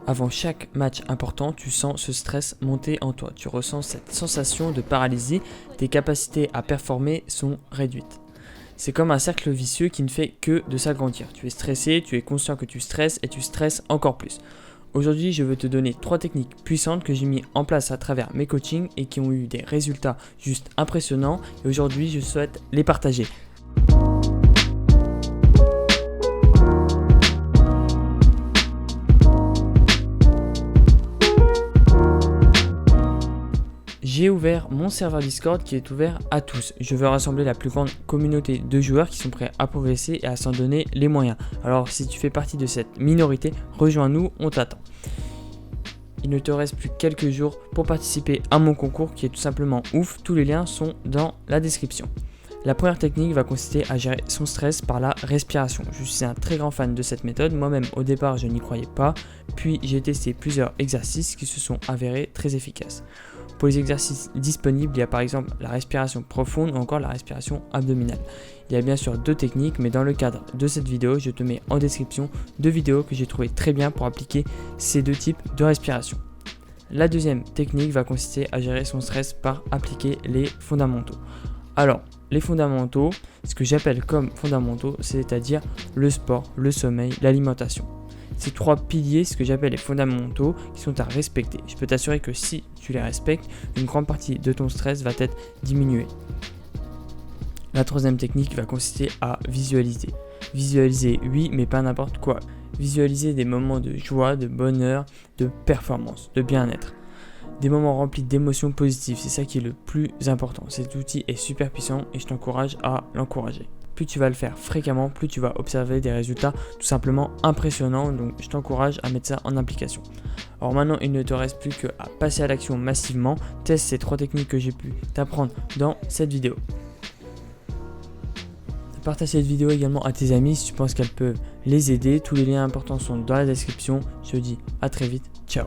Avant chaque match important, tu sens ce stress monter en toi. Tu ressens cette sensation de paralysie, tes capacités à performer sont réduites. C'est comme un cercle vicieux qui ne fait que de s'agrandir. Tu es stressé, tu es conscient que tu stresses et tu stresses encore plus. Aujourd'hui, je veux te donner 3 techniques puissantes que j'ai mis en place à travers mes coachings et qui ont eu des résultats juste impressionnants. Et aujourd'hui, je souhaite les partager. J'ai ouvert mon serveur Discord qui est ouvert à tous. Je veux rassembler la plus grande communauté de joueurs qui sont prêts à progresser et à s'en donner les moyens. Alors si tu fais partie de cette minorité, rejoins-nous, on t'attend. Il ne te reste plus que quelques jours pour participer à mon concours qui est tout simplement ouf. Tous les liens sont dans la description. La première technique va consister à gérer son stress par la respiration. Je suis un très grand fan de cette méthode. Moi-même, au départ, je n'y croyais pas. Puis, j'ai testé plusieurs exercices qui se sont avérés très efficaces. Pour les exercices disponibles, il y a par exemple la respiration profonde ou encore la respiration abdominale. Il y a bien sûr 2 techniques, mais dans le cadre de cette vidéo, je te mets en description 2 vidéos que j'ai trouvées très bien pour appliquer ces 2 types de respiration. La deuxième technique va consister à gérer son stress par appliquer les fondamentaux. Alors, les fondamentaux, ce que j'appelle comme fondamentaux, c'est-à-dire le sport, le sommeil, l'alimentation. Ces 3 piliers, ce que j'appelle les fondamentaux, qui sont à respecter. Je peux t'assurer que si tu les respectes, une grande partie de ton stress va être diminuée. La troisième technique va consister à visualiser. Visualiser, oui, mais pas n'importe quoi. Visualiser des moments de joie, de bonheur, de performance, de bien-être. Des moments remplis d'émotions positives, c'est ça qui est le plus important. Cet outil est super puissant et je t'encourage à l'encourager. Plus tu vas le faire fréquemment, plus tu vas observer des résultats tout simplement impressionnants. Donc je t'encourage à mettre ça en application. Alors maintenant, il ne te reste plus qu'à passer à l'action massivement. Teste ces 3 techniques que j'ai pu t'apprendre dans cette vidéo. Partage cette vidéo également à tes amis si tu penses qu'elle peut les aider. Tous les liens importants sont dans la description. Je te dis à très vite. Ciao.